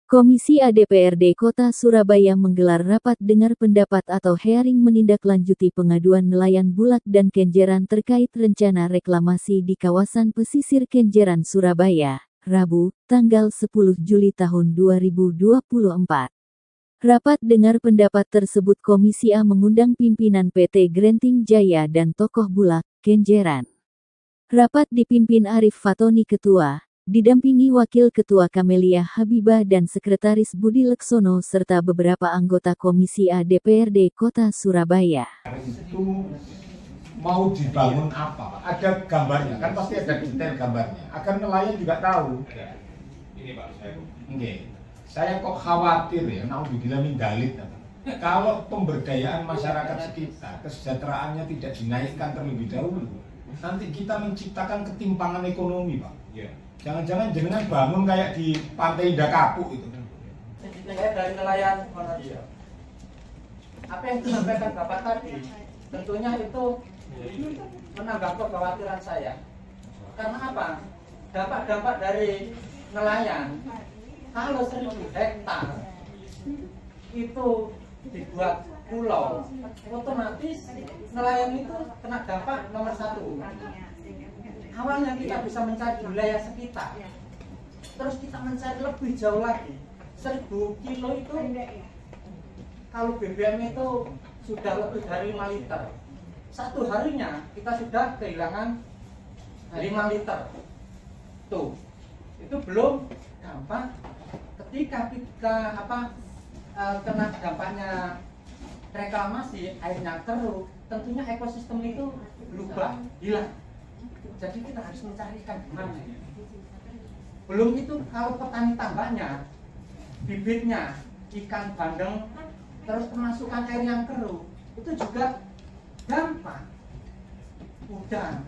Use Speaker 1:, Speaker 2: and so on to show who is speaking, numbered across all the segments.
Speaker 1: Komisi A DPRD Kota Surabaya menggelar rapat dengar pendapat atau hearing menindaklanjuti pengaduan nelayan Bulak dan Kenjeran terkait rencana reklamasi di kawasan pesisir Kenjeran Surabaya, Rabu, tanggal 10 Juli tahun 2024. Rapat dengar pendapat tersebut Komisi A mengundang pimpinan PT Genting Jaya dan tokoh Bulak, Kenjeran. Rapat dipimpin Arif Fatoni Ketua, didampingi Wakil Ketua Kamelia Habibah dan Sekretaris Budi Leksono serta beberapa anggota Komisi A DPRD Kota Surabaya.
Speaker 2: Itu mau dibangun apa? Ada gambarnya, kan pasti ada detail gambarnya. Agar nelayan juga tahu. Ini Pak, saya kok khawatir ya, naudzubillah min dzalik. Kalau pemberdayaan masyarakat sekitar, kesejahteraannya tidak dinaikkan terlebih dahulu, nanti kita menciptakan ketimpangan ekonomi, Pak. Jangan-jangan jenengan bangun kayak di Pantai Indah Kapuk itu.
Speaker 3: Saya dari nelayan Monorejo. Apa yang disampaikan Bapak tadi, tentunya itu menambah kekhawatiran saya. Karena apa? Dampak-dampak dari nelayan, kalau 1000 hektar itu dibuat pulau, otomatis nelayan itu kena dampak nomor 1. Awalnya kita bisa mencari wilayah sekitar, terus kita mencari lebih jauh lagi. 1000 kilo itu, kalau BBM itu sudah lebih dari 5 liter. Satu harinya kita sudah kehilangan 5 liter. Tuh, itu belum dampak ketika kita kena dampaknya reklamasi, airnya keruh, tentunya ekosistem itu berubah, hilang. Jadi kita harus mencarikan gimana. Belum itu kalau petani tambaknya, bibitnya, ikan bandeng, terus kemasukan air yang keruh, itu juga dampak udan.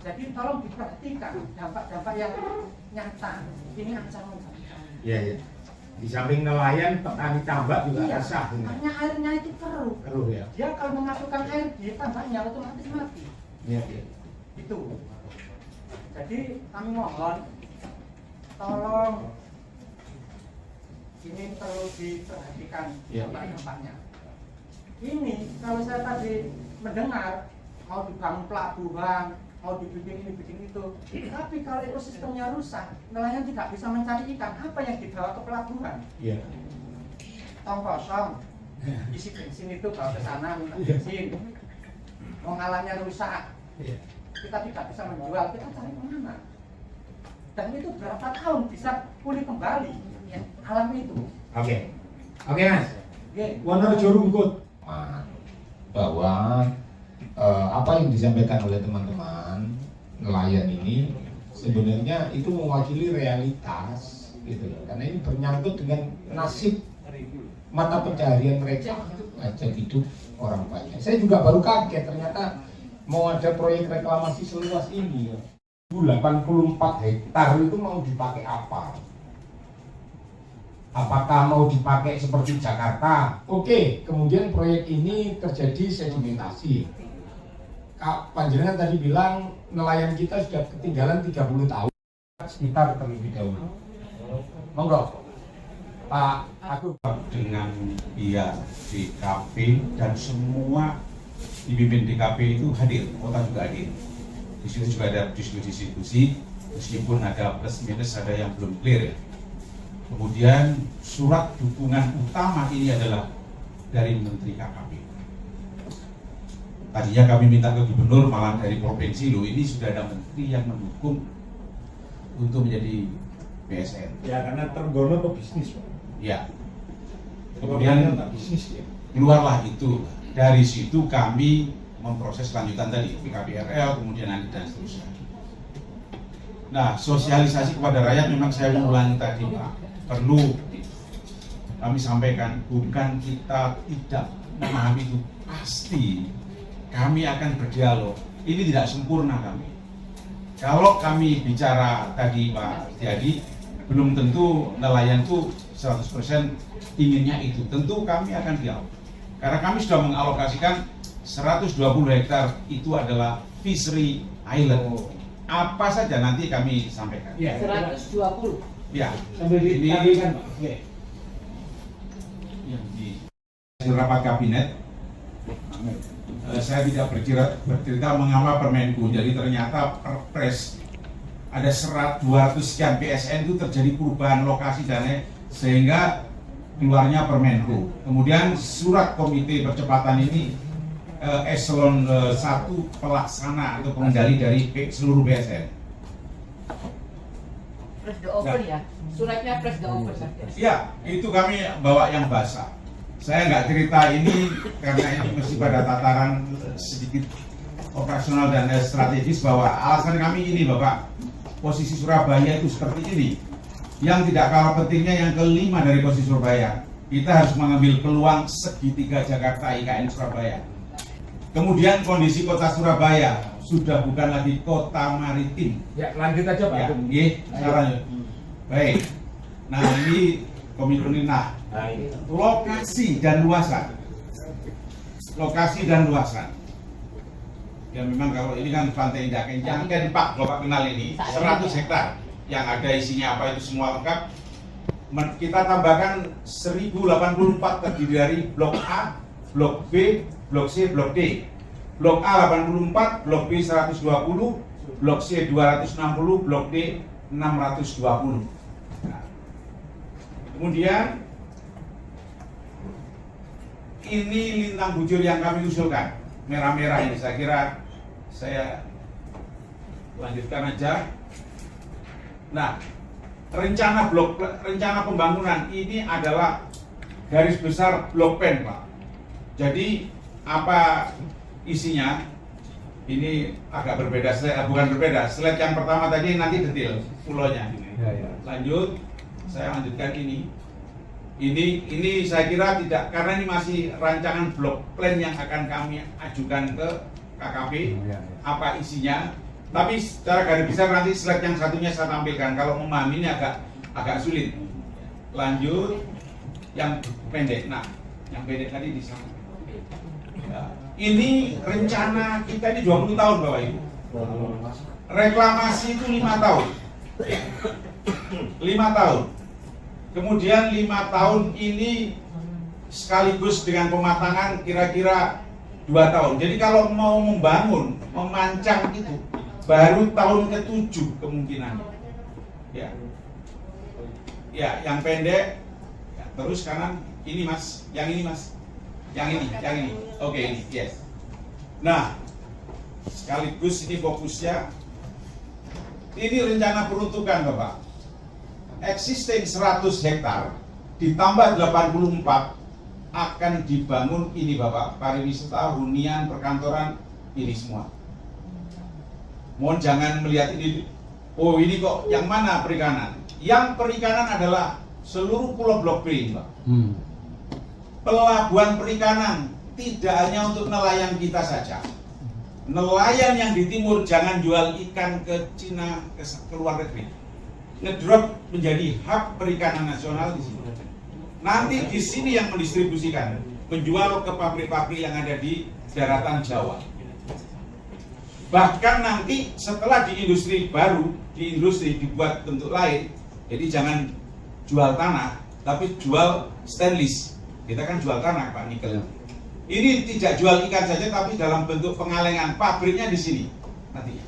Speaker 3: Jadi tolong diperhatikan dampak-dampak yang nyata. Ini ancaman.
Speaker 2: Iya, iya. Di samping nelayan, petani tambak juga resah.
Speaker 3: Hanya airnya itu keruh.
Speaker 2: Keruh ya.
Speaker 3: Dia kalau memasukkan air di tambaknya otomatis mati.
Speaker 2: Iya, iya.
Speaker 3: Itu. Jadi kami mohon tolong ini perlu diperhatikan dampaknya. Ini kalau saya tadi mendengar mau dibangun pelabuhan, mau dibikin ini bikin itu, tapi kalau ekosistemnya rusak, nelayan tidak bisa mencari ikan. Apa yang dibawa ke pelabuhan?
Speaker 2: Iya.
Speaker 3: Tong kosong, isi bensin itu bawa ke sana minta bensin. Mengalahnya rusak.
Speaker 2: Iya.
Speaker 3: Kita tidak bisa menjual, kita cari kemana? Dan itu berapa tahun bisa pulih kembali alam itu.
Speaker 2: Oke, Mas.
Speaker 3: Wonorejo
Speaker 2: Rungkut. Bahwa apa yang disampaikan oleh teman-teman nelayan ini sebenarnya itu mewakili realitas, gitu loh. Karena ini bernyangkut dengan nasib mata pencaharian mereka, aja hidup orang banyak. Saya juga baru kaget ternyata mau ada proyek reklamasi seluas ini. 84 hektar itu mau dipakai apa? Apakah mau dipakai seperti Jakarta? Oke, kemudian proyek ini terjadi sedimentasi. Panjenengan tadi bilang nelayan kita sudah ketinggalan 30 tahun. Sekitar terlebih dahulu. Monggo, Pak Agung.
Speaker 4: Dengan pihak DKP dan semua dipimpin DKP itu hadir, kota juga hadir. Di situ juga ada diskusi-diskusi, meskipun ada plus minus, ada yang belum clear ya. Kemudian surat dukungan utama ini adalah dari Menteri KKP. Tadinya kami minta ke Gubernur, malah dari provinsi loh, ini sudah ada menteri yang mendukung untuk menjadi BSN.
Speaker 2: Ya, karena tergono ke bisnis, Pak.
Speaker 4: Ya. Kemudian
Speaker 2: bisnis ya.
Speaker 4: Keluarlah itu. Dari situ kami memproses lanjutan tadi, PKPRL, kemudian nanti dan seterusnya. Nah, sosialisasi kepada rakyat memang saya ulangi tadi, Pak. Perlu kami sampaikan, bukan kita tidak memahami itu, pasti kami akan berdialog. Ini tidak sempurna kami. Kalau kami bicara tadi Pak Setiadi, belum tentu nelayan itu 100% inginnya itu. Tentu kami akan dialog. Karena kami sudah mengalokasikan 120 hektar itu adalah fishery island. Apa saja nanti kami sampaikan.
Speaker 3: Ya, 120.
Speaker 4: Ya,
Speaker 3: Sambil
Speaker 4: ini
Speaker 3: ditampilkan, Pak. Oke.
Speaker 4: yang di hasil rapat kabinet. Saya tidak bercerita mengapa Permenku. Jadi ternyata Perpres ada 200 sekian PSN itu terjadi perubahan lokasi dan sehingga keluarnya Permenku. Kemudian surat komite percepatan ini eselon 1 pelaksana atau pengendali dari seluruh PSN.
Speaker 5: Press the open ya, suratnya press the open.
Speaker 4: Ya, itu kami bawa yang basah. Saya nggak cerita ini karena ini mesti pada tataran sedikit operasional dan strategis bahwa alasan kami ini Bapak, posisi Surabaya itu seperti ini. Yang tidak kalah pentingnya yang kelima dari posisi Surabaya, kita harus mengambil peluang segitiga Jakarta IKN Surabaya. Kemudian kondisi kota Surabaya sudah bukan lagi kota maritim.
Speaker 2: Ya, lanjut aja Pak.
Speaker 4: Ya, sekarang baik. Nah ini komitmen lokasi dan luasan. Lokasi dan luasan. Ya memang kalau ini kan Pantai Indah Kencang kan Pak, Bapak kenal ini 100 hektar. Yang ada isinya apa itu semua lengkap. Kita tambahkan 1084 terdiri dari Blok A, Blok B, Blok C, Blok D. Blok A 84, Blok B 120, Blok C 260, Blok D 620. Nah, kemudian ini lintang bujur yang kami usulkan, merah-merah ini. Saya kira saya lanjutkan aja. Nah, rencana pembangunan ini adalah garis besar blok pen, Pak. Jadi apa isinya? Ini agak berbeda, bukan berbeda. Slide yang pertama tadi nanti detail pulaunya. Lanjut, saya lanjutkan ini. Ini saya kira tidak, karena ini masih rancangan blok plan yang akan kami ajukan ke KKP. Apa isinya? Tapi secara garis besar nanti slide yang satunya saya tampilkan. Kalau memahami ini agak sulit. Lanjut, yang pendek. Nah, yang pendek tadi di sana. Ya. Ini rencana kita ini 20 tahun Bapak Ibu. Reklamasi itu 5 tahun. 5 tahun. Kemudian 5 tahun ini sekaligus dengan pematangan kira-kira 2 tahun. Jadi kalau mau membangun, memancang itu baru tahun ke-7 kemungkinan. Ya. Ya, yang pendek. Ya, terus kanan ini Mas, yang ini Mas. Yang ini. Oke, ini, yes. Nah, sekaligus ini fokusnya. Ini rencana peruntukan, Bapak. Existing 100 hektar ditambah 84 akan dibangun ini, Bapak. Pariwisata, hunian, perkantoran, ini semua. Mohon jangan melihat ini. Oh, ini kok yang mana perikanan? Yang perikanan adalah seluruh pulau Blok B, Pak. Pelabuhan perikanan tidak hanya untuk nelayan kita saja. Nelayan yang di timur jangan jual ikan ke Cina, ke luar negeri. Ngedrop menjadi hub perikanan nasional di sini. Nanti di sini yang mendistribusikan, menjual ke pabrik-pabrik yang ada di daratan Jawa. Bahkan nanti setelah di industri baru, di industri dibuat bentuk lain, jadi jangan jual tanah, tapi jual stainless. Kita kan jual tanah, Pak, nikel. Ini tidak jual ikan saja, tapi dalam bentuk pengalengan. Pabriknya di sini nanti.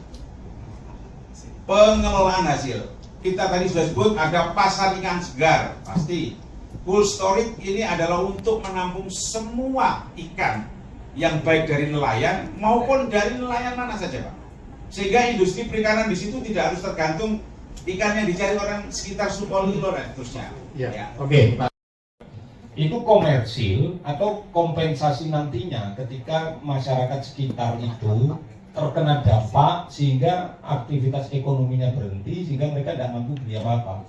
Speaker 4: Pengelolaan hasil. Kita tadi sudah sebut ada pasar ikan segar, pasti. Cold storage ini adalah untuk menampung semua ikan yang baik dari nelayan maupun dari nelayan mana saja, Pak. Sehingga industri perikanan di situ tidak harus tergantung ikan yang dicari orang sekitar Sukolilo dan terusnya.
Speaker 2: Ya. Oke, Pak. Itu komersil atau kompensasi nantinya ketika masyarakat sekitar itu terkena dampak sehingga aktivitas ekonominya berhenti sehingga mereka tidak mampu beli apa-apa,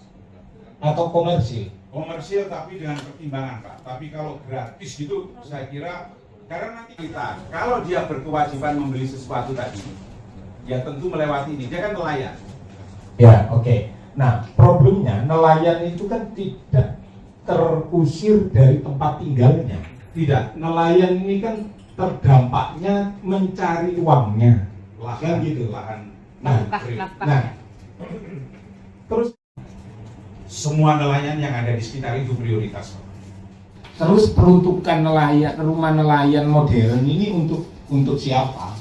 Speaker 2: atau komersil?
Speaker 4: Komersil tapi dengan pertimbangan, Pak. Tapi kalau gratis gitu saya kira, karena nanti kita kalau dia berkewajiban membeli sesuatu tadi, ya tentu melewati ini, dia kan nelayan.
Speaker 2: Ya, oke. Nah, problemnya nelayan itu kan tidak terusir dari tempat tinggalnya. Tidak, nelayan ini kan terdampaknya mencari uangnya,
Speaker 4: Lahan
Speaker 2: kan gitu.
Speaker 4: Lahan.
Speaker 2: Nah,
Speaker 5: Nafkah.
Speaker 2: nah, terus
Speaker 4: semua nelayan yang ada di sekitar itu prioritas.
Speaker 2: Terus peruntukan nelayan, rumah nelayan modern ini untuk siapa?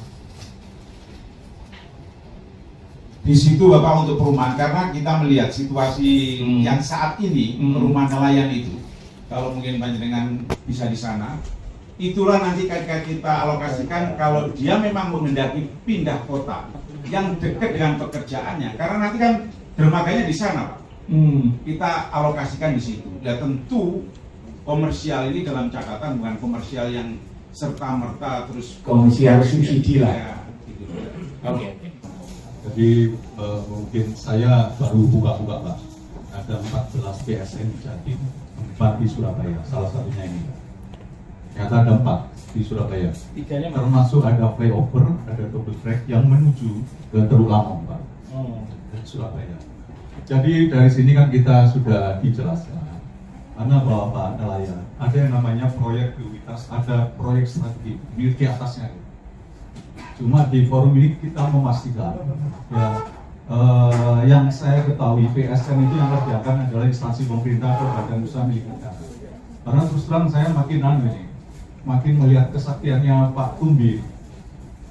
Speaker 4: Di situ Bapak untuk perumahan, karena kita melihat situasi yang saat ini rumah nelayan itu, kalau mungkin panjenengan bisa di sana, itulah nanti ketika kita alokasikan kalau dia memang menghendaki pindah kota yang dekat dengan pekerjaannya, karena nanti kan dermaganya di sana Pak. Kita alokasikan di situ. Ya tentu komersial ini dalam catatan bukan komersial yang serta-merta terus
Speaker 2: Komersial subsidi lah.
Speaker 4: Ya, gitu.
Speaker 2: Oke.
Speaker 6: Jadi mungkin saya baru buka-buka Pak. Ada 14 PSN di Jatim, 4 di Surabaya, salah satunya ini. Ternyata ada 4 di Surabaya. Termasuk ada flyover, ada double track yang menuju ke Teluk Lamong Pak, dan Surabaya. Jadi dari sini kan kita sudah dijelaskan, karena Bapak nelayan, ada yang namanya proyek prioritas, ada proyek strategi, di atasnya. Cuma di forum ini kita memastikan, ya, yang saya ketahui PSN itu yang kerjakan adalah instansi pemerintah atau badan usaha milik negara. Karena terus terang saya makin melihat kesaktiannya Pak Tumbi.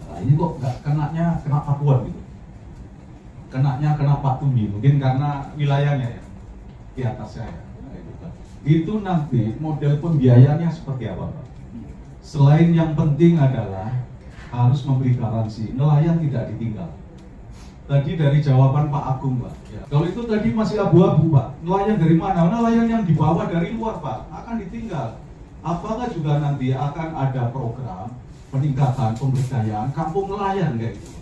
Speaker 6: Nah, ini kok nggak kena Pakuan gitu. Kena Pak Tumbi, mungkin karena wilayahnya ya, di atasnya ya. Itu nanti model pembiayaannya seperti apa Pak? Selain yang penting adalah harus memberi garansi, nelayan tidak ditinggal. Tadi dari jawaban Pak Agung Pak, ya. Kalau itu tadi masih abu-abu Pak, nelayan dari mana? Nelayan yang dibawa dari luar Pak, akan ditinggal. Apakah juga nanti akan ada program peningkatan pemberdayaan kampung nelayan kayak gitu?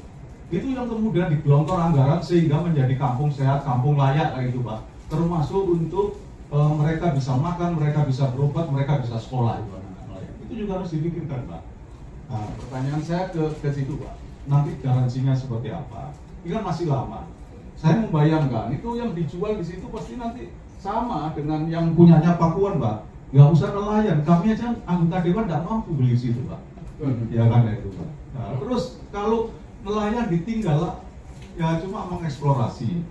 Speaker 6: Itu yang kemudian digelontor anggaran sehingga menjadi kampung sehat, kampung layak kayak gitu Pak. Termasuk untuk mereka bisa makan, mereka bisa berobat, mereka bisa sekolah itu anak-anak nelayan. Itu juga harus dipikirkan Pak. Nah, pertanyaan saya ke situ Pak, nanti garansinya seperti apa? Ini kan masih lama. Saya membayangkan itu yang dijual di situ pasti nanti sama dengan yang punyanya Pakuan Pak. Nggak usah nelayan, kami aja anggota dewan nggak mampu beli situ Pak. Ya kan itu Pak. Nah, terus kalau nelayan ditinggal, ya cuma mengeksplorasi.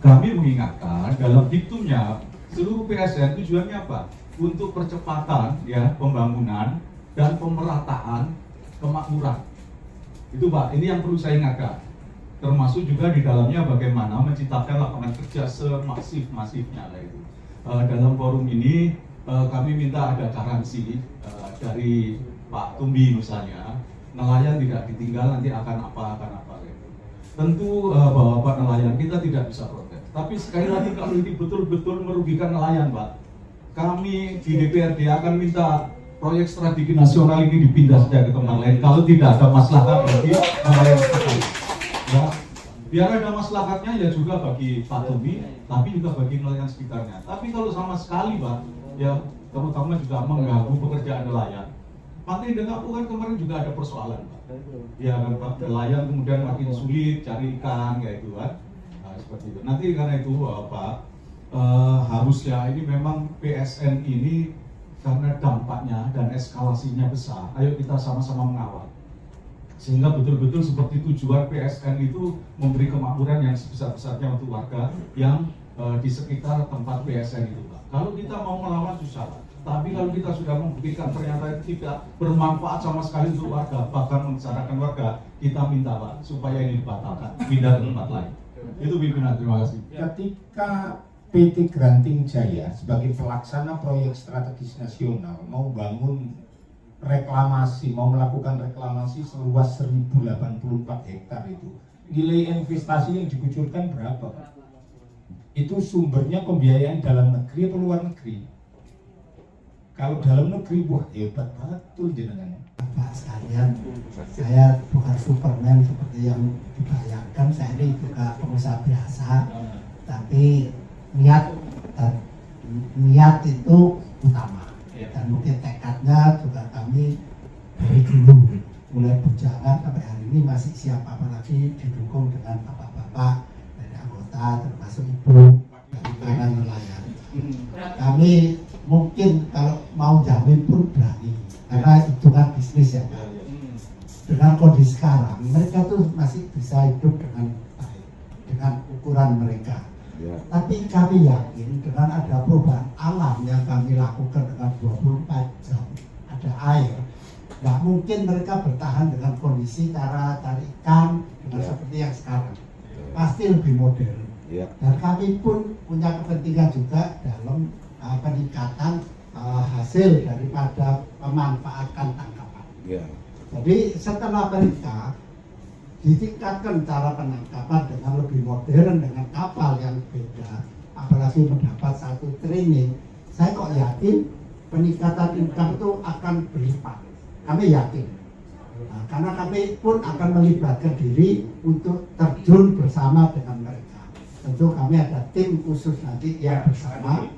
Speaker 6: Kami mengingatkan dalam diktumnya seluruh PSN tujuannya apa? Untuk percepatan ya pembangunan dan pemerataan kemakmuran. Itu Pak, ini yang perlu saya ingatkan. Termasuk juga di dalamnya bagaimana menciptakan lapangan kerja semasif-masifnya lah itu. Dalam forum ini kami minta ada garansi dari Pak Tumbi misalnya, nelayan tidak ditinggal nanti akan apa gitu. Tentu bahwa Pak nelayan kita tidak bisa protes. Tapi sekali lagi kalau ini betul-betul merugikan nelayan Pak, kami di DPRD akan minta proyek strategi nasional ini dipindah saja ke tempat lain. Kalau tidak ada maslahat bagi nelayan sekali. Ya, biar ada maslahatnya ya juga bagi Pak Tumbi, tapi juga bagi nelayan sekitarnya. Tapi kalau sama sekali Pak, ya terutama juga mengganggu pekerjaan nelayan. Pantai Dengapu kan kemarin juga ada persoalan Pak. Ya kan Pak, nelayan kemudian makin sulit cari ikan kayak itu kan. Nah, seperti itu. Nanti karena itu Pak, harusnya ini memang PSN ini karena dampaknya dan eskalasinya besar. Ayo kita sama-sama mengawal. Sehingga betul-betul seperti tujuan PSN itu memberi kemakmuran yang sebesar-besarnya untuk warga yang di sekitar tempat PSN itu Pak. Kalau kita mau melawan susah Pak. Tapi kalau kita sudah membuktikan ternyata tidak bermanfaat sama sekali untuk warga, bahkan membesarkan warga, kita minta Pak supaya ini dibatalkan, pindah ke tempat lain. Itu pimpinan, terima kasih.
Speaker 2: Ketika PT Granting Jaya sebagai pelaksana proyek strategis nasional mau bangun reklamasi, mau melakukan reklamasi seluas 1084 hektar itu, nilai investasi yang dikucurkan berapa? Itu sumbernya pembiayaan dalam negeri atau luar negeri? Kalau dalam negeri, wah hebat betul jenengan.
Speaker 7: Pak sekalian, saya bukan Superman seperti yang dibayangkan. Saya ini juga pengusaha biasa, tapi niat itu utama. Dan mungkin tekadnya juga kami dari dulu mulai berjalan sampai hari ini masih siap, apalagi didukung dengan bapak-bapak dari anggota termasuk ibu dari para nelayan. Kami mungkin kalau mau jamin pun berani, karena itu kan bisnis ya Pak. Dengan kondisi sekarang mereka tuh masih bisa hidup dengan baik dengan ukuran mereka. Tapi kami yakin kami lakukan dengan 24 jam ada air, nggak mungkin mereka bertahan dengan kondisi cara cari ikan dengan seperti yang sekarang. Pasti lebih modern. Dan kami pun punya kepentingan juga dalam peningkatan hasil daripada pemanfaatan tangkapan. Jadi setelah mereka ditingkatkan cara penangkapan dengan lebih modern dengan kapal yang beda, apalagi mendapat satu training, saya kok yakin peningkatan income itu akan berlipat. Kami yakin. Nah, karena kami pun akan melibatkan diri untuk terjun bersama dengan mereka. Tentu kami ada tim khusus nanti yang bersama.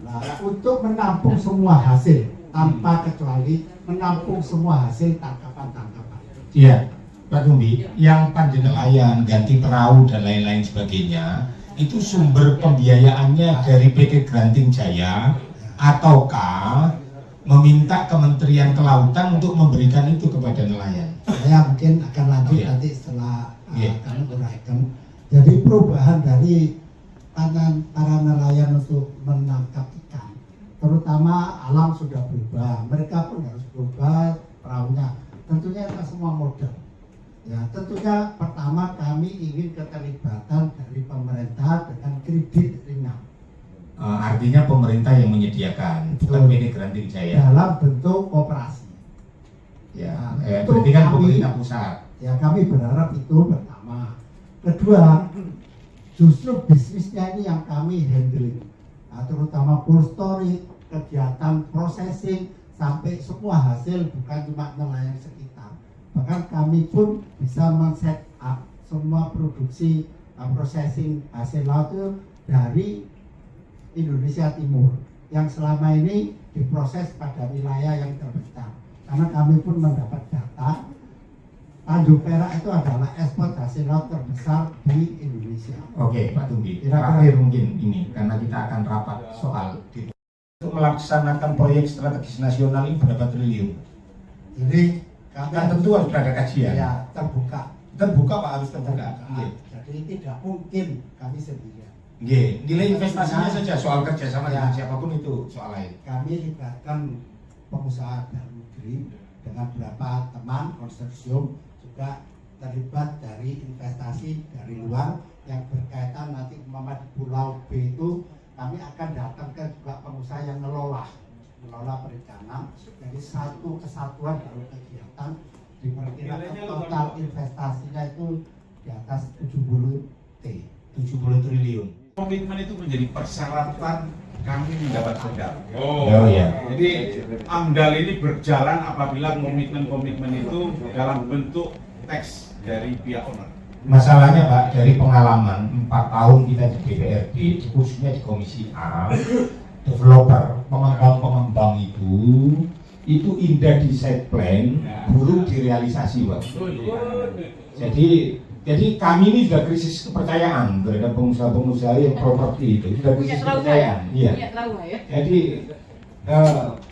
Speaker 7: Nah, untuk menampung semua hasil tanpa kecuali menampung semua hasil tangkapan-tangkapan.
Speaker 2: Iya, Pak Tumbi, yang panjenengan ganti perahu dan lain-lain sebagainya, itu sumber pembiayaannya dari PT Granting Jaya ataukah meminta Kementerian Kelautan untuk memberikan itu kepada nelayan?
Speaker 7: Saya mungkin akan lanjut nanti setelah kami uraikan. Jadi perubahan dari para nelayan untuk menangkap ikan, terutama alam sudah berubah, mereka pun harus berubah perahunya. Tentunya itu semua modal. Ya, tentunya pertama kami ingin keterlibatan dari pemerintah dengan kredit ringan.
Speaker 2: Artinya pemerintah yang menyediakan, bukan PT Granting Jaya.
Speaker 7: Dalam bentuk koperasi.
Speaker 2: Ya, berarti kan pemerintah pusat.
Speaker 7: Ya, kami berharap itu pertama. Kedua, justru bisnisnya ini yang kami handling. Nah, terutama cold storage, kegiatan processing, sampai semua hasil bukan cuma nelayan sekitar. Bahkan kami pun bisa men-set up semua produksi processing hasil laut itu dari Indonesia Timur yang selama ini diproses pada wilayah yang terbesar. Karena kami pun mendapat data Tanjung Perak itu adalah ekspor hasil laut terbesar di Indonesia.
Speaker 2: Oke, Pak Tumbi. Terakhir mungkin ini karena kita akan rapat soal untuk melaksanakan proyek strategis nasional ini berapa triliun?
Speaker 7: Jadi kami
Speaker 2: kan tentu harus ada kajian.
Speaker 7: Ya, terbuka.
Speaker 2: Terbuka Pak, harus terbuka.
Speaker 7: Jadi tidak mungkin kami sendirian.
Speaker 2: Nilai investasinya saja, soal kerjasama dengan siapapun itu soal lain.
Speaker 7: Kami libatkan pengusaha dalam negeri dengan beberapa teman konsorsium, juga terlibat dari investasi dari luar yang berkaitan nanti umpama di Pulau B itu kami akan datangkan juga pengusaha yang mengelola perikanan. Jadi satu kesatuan dalam kegiatan diperkirakan total investasinya itu di atas 70
Speaker 2: triliun.
Speaker 4: Komitmen itu menjadi persyaratan kami mendapat modal. Jadi AMDAL ini berjalan apabila komitmen-komitmen itu dalam bentuk teks dari pihak owner.
Speaker 2: Masalahnya Pak, dari pengalaman 4 tahun kita di DPRD, khususnya di Komisi A, developer, pengembang itu indah di site plan, buruk direalisasi Pak. Jadi kami ini sudah krisis kepercayaan terhadap pengusaha-pengusaha yang properti itu, sudah krisis kepercayaan. Iya. Jadi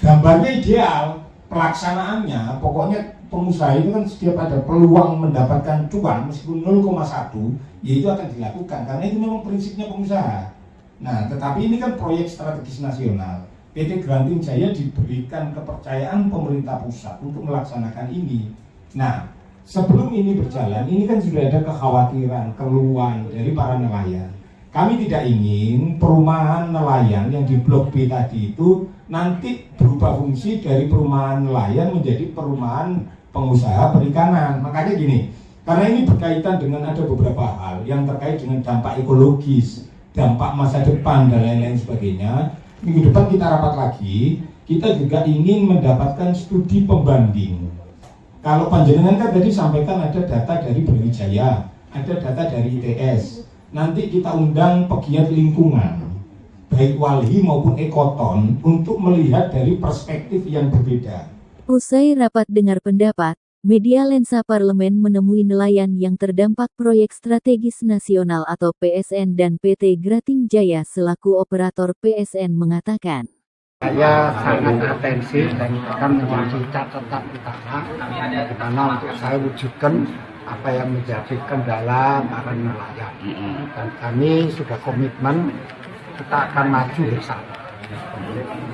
Speaker 2: gambarnya ideal, pelaksanaannya pokoknya pengusaha itu kan setiap ada peluang mendapatkan cuan meskipun 0,1, ya itu akan dilakukan karena itu memang prinsipnya pengusaha. Nah, tetapi ini kan proyek strategis nasional. PT Granting Jaya diberikan kepercayaan pemerintah pusat untuk melaksanakan ini. Nah, sebelum ini berjalan, ini kan sudah ada kekhawatiran, keluhan dari para nelayan. Kami tidak ingin perumahan nelayan yang di Blok B tadi itu nanti berubah fungsi dari perumahan nelayan menjadi perumahan pengusaha perikanan. Makanya gini, karena ini berkaitan dengan ada beberapa hal yang terkait dengan dampak ekologis, dampak masa depan dan lain-lain sebagainya. Minggu depan kita rapat lagi, kita juga ingin mendapatkan studi pembanding. Kalau panjenengan kan tadi sampaikan ada data dari Brawijaya, ada data dari ITS. Nanti kita undang pegiat lingkungan, baik Walhi maupun Ekoton, untuk melihat dari perspektif yang berbeda.
Speaker 1: Usai rapat dengar pendapat, media Lensa Parlemen menemui nelayan yang terdampak proyek strategis nasional atau PSN dan PT Granting Jaya selaku operator PSN mengatakan.
Speaker 8: Saya sangat atensi dan akan menjadi catatan utama di mana untuk saya wujudkan apa yang menjadi kendala para nelayan. Dan kami sudah komitmen kita akan maju bersama.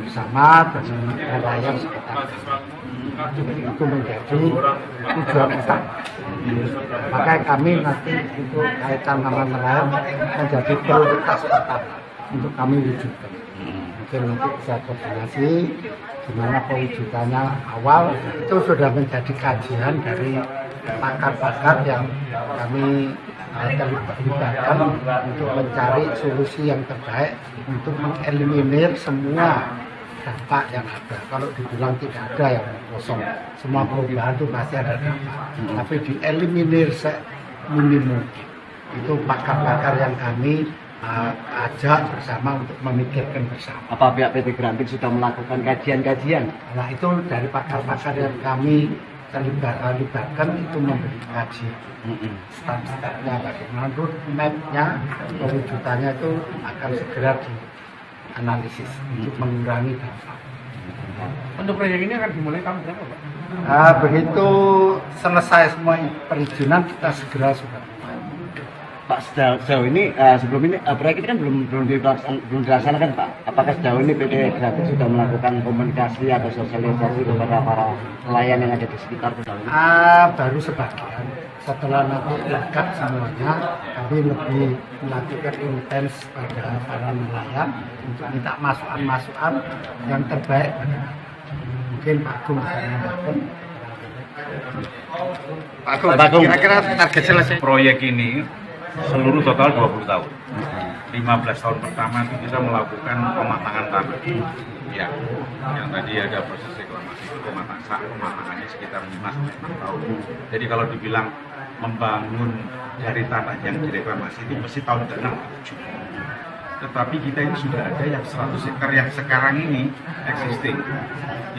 Speaker 8: bersama dengan nelayan sekitar. Itu menjadi tujuan utama. Maka kami nanti untuk kaitan dengan nelayan menjadi prioritas utama untuk kami wujudkan. Mungkin nanti bisa koordinasi gimana pewujudannya awal itu sudah menjadi kajian dari pakar-pakar yang kami terlibatkan untuk mencari solusi yang terbaik untuk mengeliminir semua dampak yang ada. Kalau dibilang tidak ada yang kosong, semua perubahan itu pasti ada dampak. Tapi dieliminir seminimum itu pakar-pakar yang kami ajak bersama untuk memikirkan bersama.
Speaker 9: Apa pihak PT Grantik sudah melakukan kajian-kajian?
Speaker 8: Nah itu dari pakar-pakar yang kami libatkan itu memberi kajian. Step-stepnya bagaimana, roadmap-nya, pewujudannya itu akan segera dianalisis untuk mengurangi dampak.
Speaker 3: Untuk proyek ini akan dimulai tahun berapa, Pak?
Speaker 8: Begitu selesai semua perizinan kita segera sudah.
Speaker 9: Pak, sejauh ini sebelum ini proyek ini kan belum dilaksanakan, Pak. Apakah sejauh ini PT Grantik sudah melakukan komunikasi atau sosialisasi kepada para nelayan yang ada di sekitar pulau ini?
Speaker 8: Baru sebagian. Setelah nanti lengkap semuanya, kami lebih melakukan intens pada para nelayan untuk minta masukan-masukan yang terbaik. Mungkin Pak Agung bisa menambahkan.
Speaker 9: Pak Agung,
Speaker 3: Kira-kira target selesai
Speaker 10: proyek ini seluruh total 20 tahun. 15 tahun pertama itu kita melakukan pematangan tanah. Ya, yang tadi ada proses reklamasi itu pematangannya sekitar 5-6 tahun. Jadi kalau dibilang membangun dari tanah yang direklamasi itu mesti tahun ke-6 ke-7. Tetapi kita ini sudah ada yang 100 hektar yang sekarang ini existing.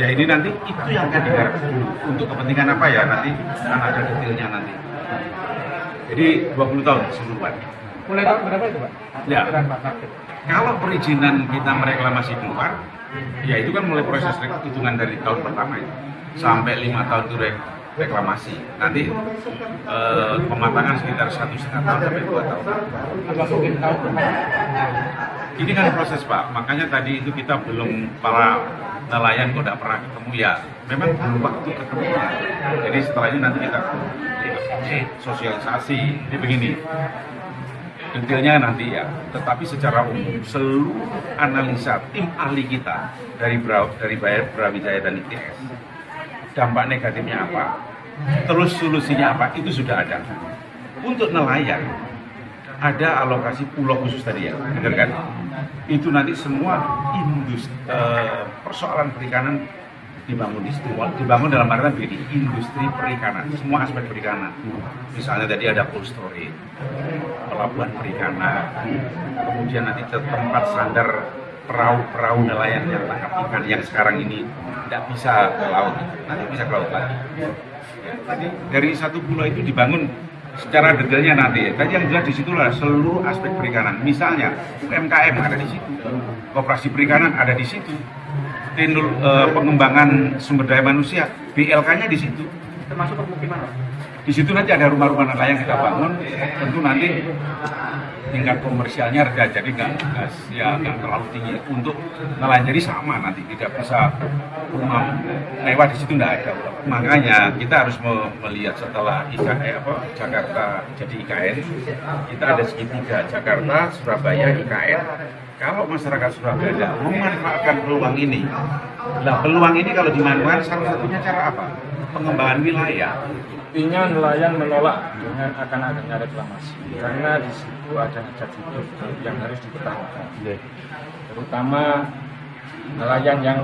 Speaker 10: Ya ini nanti itu yang akan digarap untuk kepentingan apa ya nanti akan ada detailnya nanti. Jadi 20 tahun keseluruhan.
Speaker 3: mulai tahun berapa itu, Pak?
Speaker 10: Ya, kalau perizinan kita mereklamasi keluar, ya itu kan mulai proses hitungan dari tahun pertama itu sampai 5 tahun itu reklamasi. Nanti pematangan sekitar 1,5 tahun sampai 2 tahun.
Speaker 3: Apa mungkin tahun depan?
Speaker 10: Ini kan proses, Pak. Makanya tadi itu kita belum para nelayan kok tidak pernah ketemu ya. Memang belum waktu ketemunya. Jadi setelah ini nanti kita sosialisasi. Jadi begini. Detailnya nanti ya. Tetapi secara umum seluruh analisa tim ahli kita dari Brawijaya dan ITS, dampak negatifnya apa, terus solusinya apa, itu sudah ada. Untuk nelayan ada alokasi pulau khusus tadi ya, benar kan? Itu nanti semua persoalan perikanan dibangun di situ. Dibangun dalam artian begini, industri perikanan, semua aspek perikanan. Misalnya tadi ada cold storage, pelabuhan perikanan, kemudian nanti tempat sandar perahu-perahu nelayan yang tangkap ikan yang sekarang ini tidak bisa ke laut, nanti bisa ke laut lagi. Ya, tadi dari satu pulau itu dibangun secara detailnya nanti. Tadi yang jelas di situ adalah seluruh aspek perikanan. Misalnya UMKM ada di situ, koperasi perikanan ada di situ, pengembangan sumber daya manusia BLK-nya di situ.
Speaker 3: Termasuk permukiman.
Speaker 10: Di situ nanti ada rumah-rumah nelayan kita bangun. Tentu nanti tingkat komersialnya rendah, jadi nggak terlalu tinggi untuk nelayan. Jadi sama nanti tidak bisa rumah mewah di situ, nggak ada. Makanya kita harus melihat setelah Jakarta jadi IKN, kita ada segitiga Jakarta, Surabaya, IKN. Kalau masyarakat Surabaya memanfaatkan peluang ini, nah peluang ini kalau dimanfaatkan salah satunya cara apa? Pengembangan wilayah.
Speaker 11: Intinya nelayan menolak dengan akan adanya reklamasi karena di situ ada hajat hidup yang harus dipertahankan, terutama nelayan yang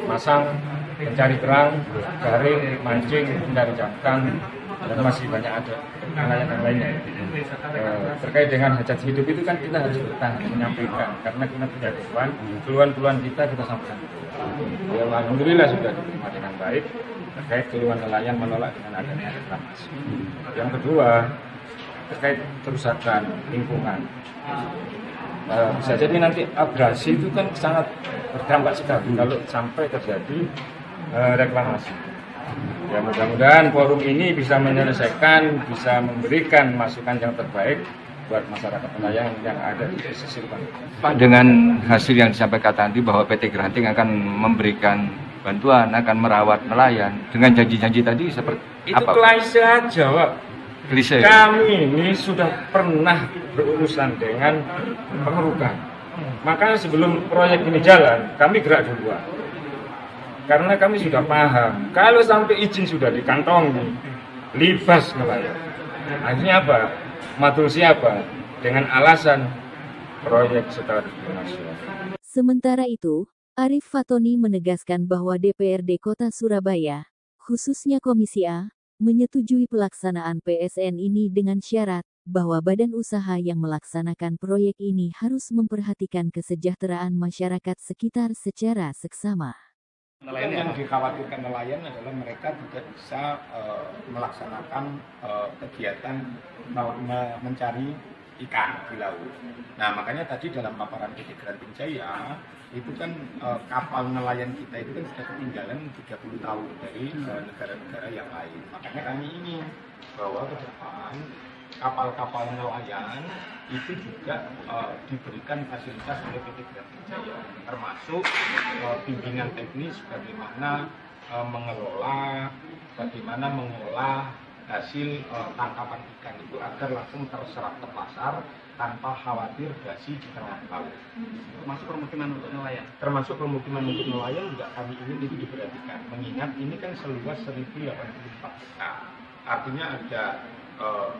Speaker 11: masang pencari kerang, jaring, mancing, mencari jangkang, dan masih banyak ada nelayan yang lainnya. Terkait dengan hajat hidup itu kan kita harus bertahan menyampaikan karena kita punya keluhan kita sampaikan. Ya, alhamdulillah sudah diterima dengan baik. Terkait keluhan nelayan menolak dengan adanya reklamasi. Yang kedua, terkait kerusakan lingkungan. Bisa jadi nanti abrasi itu kan sangat berdampak sekali kalau sampai terjadi reklamasi. Ya mudah-mudahan forum ini bisa menyelesaikan, bisa memberikan masukan yang terbaik buat masyarakat nelayan yang ada di pesisir pantai.
Speaker 12: Pak, dengan hasil yang disampaikan tadi bahwa PT Granting akan memberikan bantuan, akan merawat nelayan, dengan janji-janji tadi seperti
Speaker 11: itu
Speaker 12: apa?
Speaker 11: klise aja, Pak.
Speaker 12: Klise.
Speaker 11: Kami ini sudah pernah berurusan dengan pengerukan. Makanya sebelum proyek ini jalan, kami gerak duluan. Karena kami sudah paham, kalau sampai izin sudah dikantongi, libas nelayan. Akhirnya apa? Matul siapa? Dengan alasan proyek strategis nasional.
Speaker 1: Sementara itu, Arif Fatoni menegaskan bahwa DPRD Kota Surabaya, khususnya Komisi A, menyetujui pelaksanaan PSN ini dengan syarat bahwa badan usaha yang melaksanakan proyek ini harus memperhatikan kesejahteraan masyarakat sekitar secara seksama.
Speaker 2: Nelayan yang dikhawatirkan nelayan adalah mereka tidak bisa melaksanakan kegiatan mencari ikan di laut. Nah, makanya tadi dalam paparan PT Granting Jaya itu kan kapal nelayan kita itu kan sudah ketinggalan 30 tahun dari negara-negara yang lain. Makanya kami ingin bahwa ke depan kapal-kapal nelayan itu juga diberikan fasilitas oleh PT Granting Jaya, termasuk bimbingan teknis bagaimana mengolah hasil tangkapan ikan itu agar langsung terserap ke pasar tanpa khawatir basi di tengah laut. Termasuk permukiman untuk nelayan. Termasuk permukiman untuk nelayan juga kami ingin itu diperhatikan. Mengingat ini kan seluas 1084 hektar. Artinya ada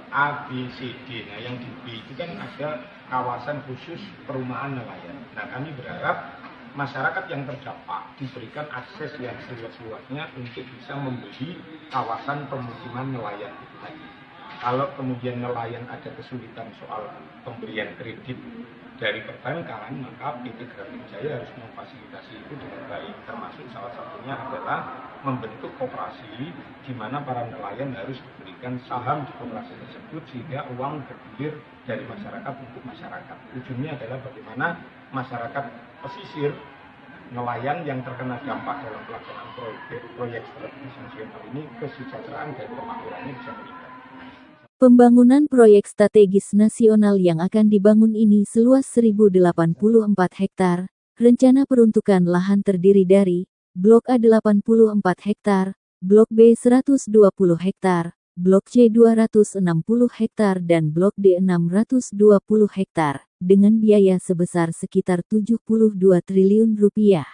Speaker 2: A, B, C, D. Nah, yang di B itu kan ada kawasan khusus perumahan nelayan. Nah, kami berharap masyarakat yang terdampak diberikan akses yang seluas-luasnya untuk bisa membeli kawasan pemukiman nelayan itu tadi. Kalau kemudian nelayan ada kesulitan soal pemberian kredit dari perbankan, maka PT Granting Jaya harus memfasilitasi itu dengan baik. Termasuk salah satunya adalah membentuk koperasi di mana para nelayan harus diberikan saham di koperasi tersebut sehingga uang bergulir dari masyarakat untuk masyarakat. Ujungnya adalah bagaimana masyarakat pesisir nelayan yang terkena dampak dalam pelaksanaan proyek strategis nasional ini kesejahteraan dan kemakmurannya bisa meningkat.
Speaker 1: Pembangunan proyek strategis nasional yang akan dibangun ini seluas 1084 hektar. Rencana peruntukan lahan terdiri dari Blok A 84 hektar, Blok B 120 hektar, Blok C 260 hektar dan Blok D 620 hektar, dengan biaya sebesar sekitar 72 triliun rupiah.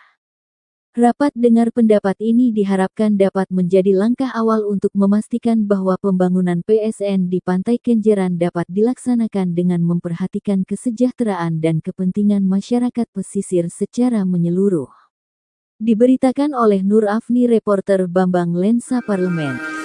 Speaker 1: Rapat dengar pendapat ini diharapkan dapat menjadi langkah awal untuk memastikan bahwa pembangunan PSN di Pantai Kenjeran dapat dilaksanakan dengan memperhatikan kesejahteraan dan kepentingan masyarakat pesisir secara menyeluruh. Diberitakan oleh Nur Afni, reporter Bambang Lensa Parlemen.